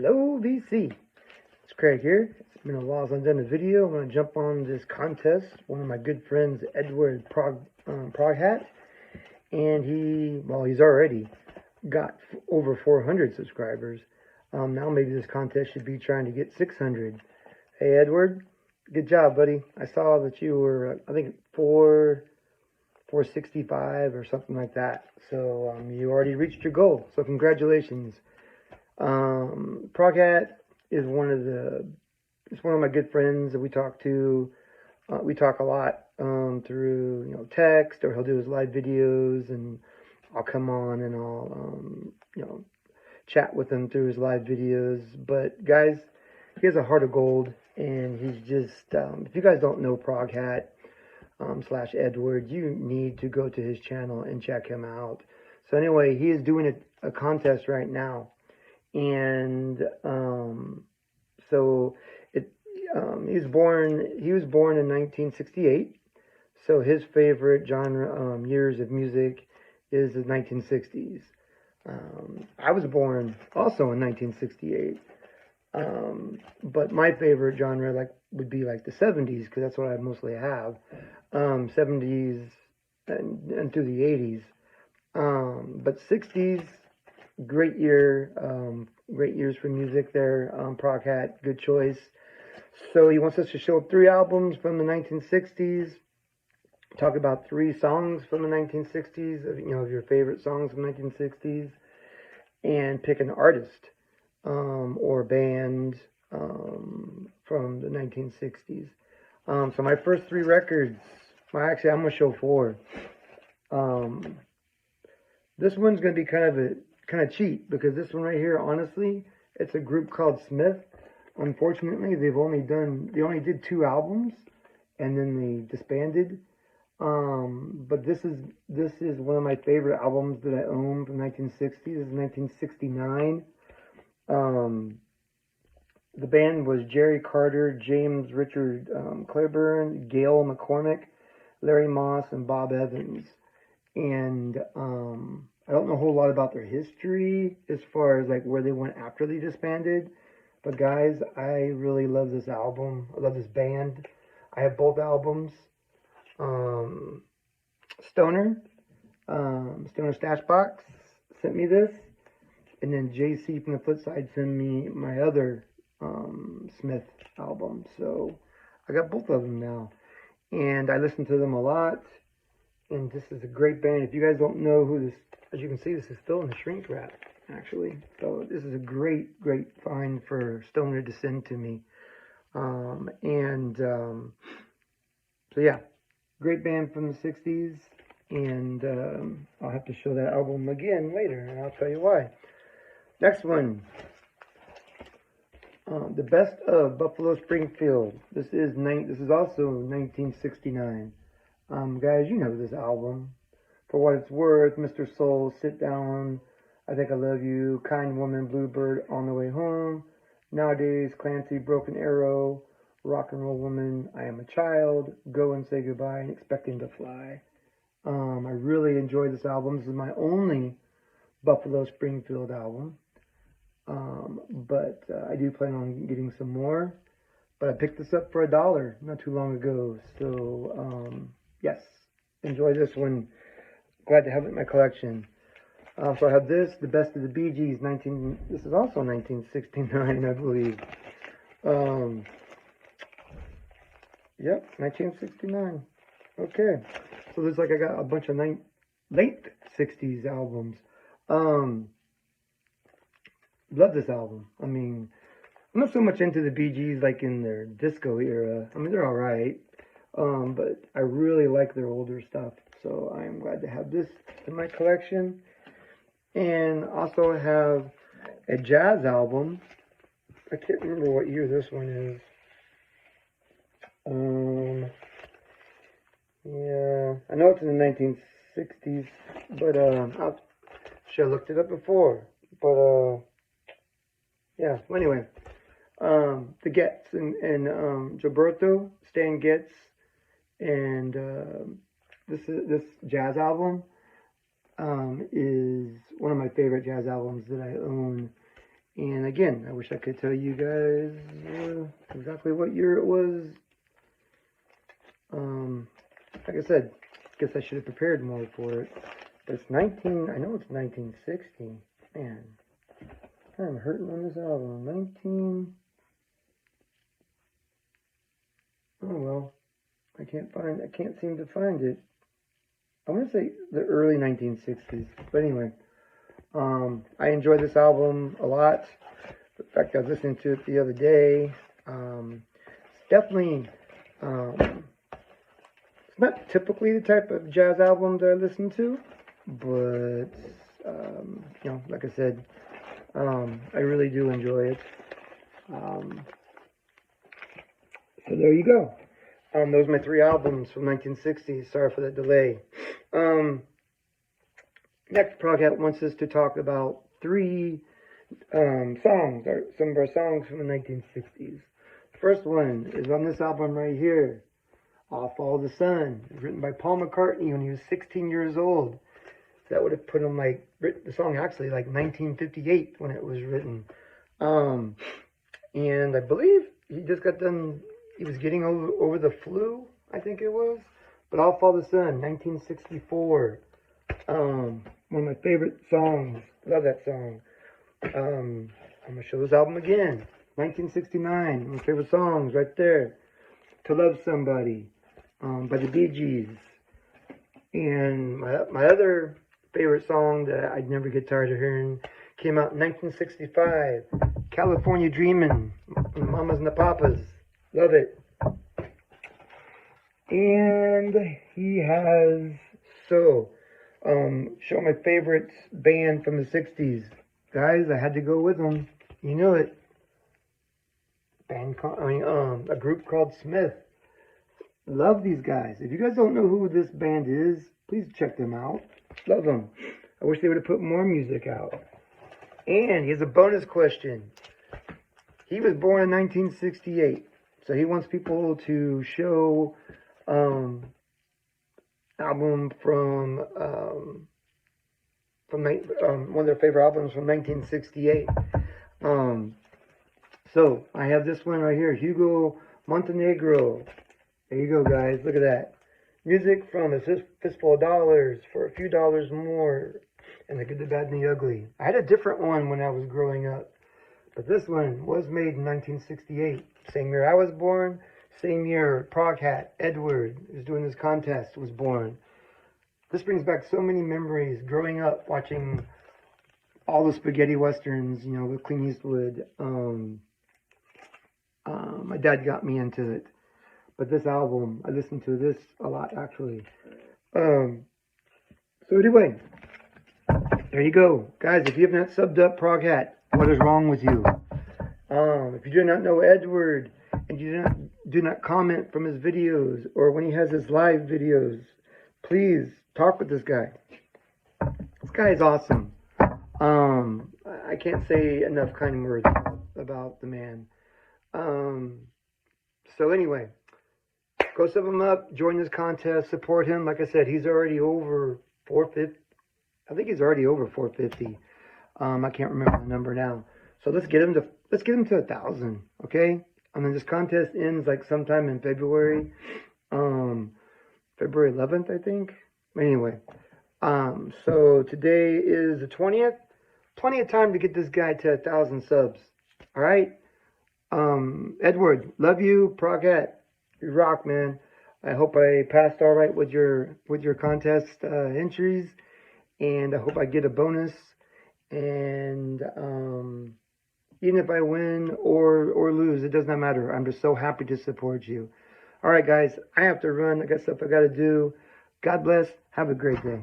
Hello, VC. It's Craig here. It's been a while since I've done a video. I'm going to jump on this contest. One of my good friends, Edward Proghat, and he's already got over 400 subscribers. Now maybe this contest should be trying to get 600. Hey, Edward, good job, buddy. I saw that you were, I think, 465 or something like that. So you already reached your goal. So congratulations. Proghat is one of my good friends that we talk to. We talk a lot through text, or he'll do his live videos, and I'll come on and I'll chat with him through his live videos. But guys, he has a heart of gold, and he's just if you guys don't know Proghat / Edward, you need to go to his channel and check him out. So anyway, he is doing a contest right now. And he was born in 1968. So his favorite genre years of music is the 1960s. I was born also in 1968. But my favorite genre would be like the 70s, because that's what I mostly have. 70s and through the 80s. But 60s, great years for music there. Proghat, good choice. So he wants us to show 3 albums from the 1960s, talk about 3 songs from the 1960s, of your favorite songs from the 1960s, and pick an artist or band from the 1960s. So my first 3 records, actually I'm going to show 4. This one's going to be kind of cheap, because this one right here, honestly, it's a group called Smith. Unfortunately, they only did 2 albums, and then they disbanded. But this is one of my favorite albums that I own from 1960. This is 1969. The band was Jerry Carter, James Richard Claiborne, Gail McCormick, Larry Moss, and Bob Evans. And I don't know a whole lot about their history as far as where they went after they disbanded. But guys, I really love this album. I love this band. I have both albums. Stoner Stashbox sent me this. And then JC from the Flip Side sent me my other Smith album. So I got both of them now. And I listen to them a lot. And this is a great band. If you guys don't know who this, as you can see, this is still in the shrink wrap, actually. So this is a great find for Stoner to send to me. So yeah, great band from the 60s. And I'll have to show that album again later, and I'll tell you why. Next one. The Best of Buffalo Springfield. This is also 1969. Guys, you know this album. For What It's Worth, Mr. Soul, Sit Down, I Think I Love You, Kind Woman, Bluebird, On the Way Home, Nowadays, Clancy, Broken Arrow, Rock and Roll Woman, I Am a Child, Go and Say Goodbye, and Expecting to Fly. I really enjoy this album. This is my only Buffalo Springfield album. But I do plan on getting some more. But I picked this up for $1 not too long ago. So, yes, enjoy this one. Glad to have it in my collection. So I have this, The Best of the Bee Gees, this is also 1969, I believe. Yep, 1969. Okay. So there's I got a bunch of late 60s albums. Love this album. I mean, I'm not so much into the Bee Gees in their disco era. I mean, they're alright. But I really like their older stuff. So I am glad to have this in my collection. And also have a jazz album. I can't remember what year this one is. Yeah, I know it's in the 1960s, but I should have looked it up before. But yeah. Well, anyway, the Getz and Gilberto, Stan Getz, and this jazz album is one of my favorite jazz albums that I own. And again, I wish I could tell you guys exactly what year it was. Like I said, guess I should have prepared more for it. But it's I know it's 1960. Man, I'm hurting on this album. Oh well, I can't seem to find it. I want to say the early 1960s. But anyway, I enjoy this album a lot. In fact, I was listening to it the other day. It's definitely, it's not typically the type of jazz album that I listen to, but, like I said, I really do enjoy it. So there you go. Those are my 3 albums from 1960. Sorry for the delay. Next, Proghat wants us to talk about 3 songs, or some of our songs from the 1960s. The first one is on this album right here, I'll Follow the Sun, written by Paul McCartney when he was 16 years old. That would have put him the song actually 1958 when it was written. And I believe he just got done, he was getting over the flu, I think it was. But I'll Follow the Sun, 1964. One of my favorite songs. Love that song. I'm going to show this album again. 1969. One of my favorite songs right there. To Love Somebody by the Bee Gees. And my other favorite song that I'd never get tired of hearing came out in 1965. California Dreamin'. The Mamas and the Papas. Love it. And he has show my favorite band from the 60s. Guys, I had to go with them. You know it. A group called Smith. Love these guys. If you guys don't know who this band is, please check them out. Love them. I wish they would have put more music out. And here's a bonus question. He was born in 1968, so he wants people to show album from one of their favorite albums from 1968. So I have this one right here, Hugo Montenegro. There you go, guys. Look at that. Music from A Fistful of Dollars for a few dollars more, and The Good, the Bad, and the Ugly. I had a different one when I was growing up, but this one was made in 1968. Same year I was born, same year Proghat, Edward, who's doing this contest, was born. This brings back so many memories growing up watching all the spaghetti westerns, with Clint Eastwood. My dad got me into it. But this album, I listened to this a lot, actually. So anyway, there you go. Guys, if you have not subbed up Proghat, what is wrong with you? If you do not know Edward, and you do not comment from his videos, or when he has his live videos, please talk with this guy. This guy is awesome. I can't say enough kind words about the man. So anyway, go sub him up, join this contest, support him. Like I said, he's already over 450. I think he's already over 450. I can't remember the number now. So let's get him to 1,000. Okay. And then this contest ends sometime in February. February 11th, I think. Anyway. So today is the 20th. Plenty of time to get this guy to 1,000 subs. All right. Edward, love you. Proghat, you rock, man. I hope I passed all right with your contest entries, and I hope I get a bonus. And even if I win or lose, it does not matter. I'm just so happy to support you. All right, guys, I have to run. I got stuff I got to do. God bless. Have a great day.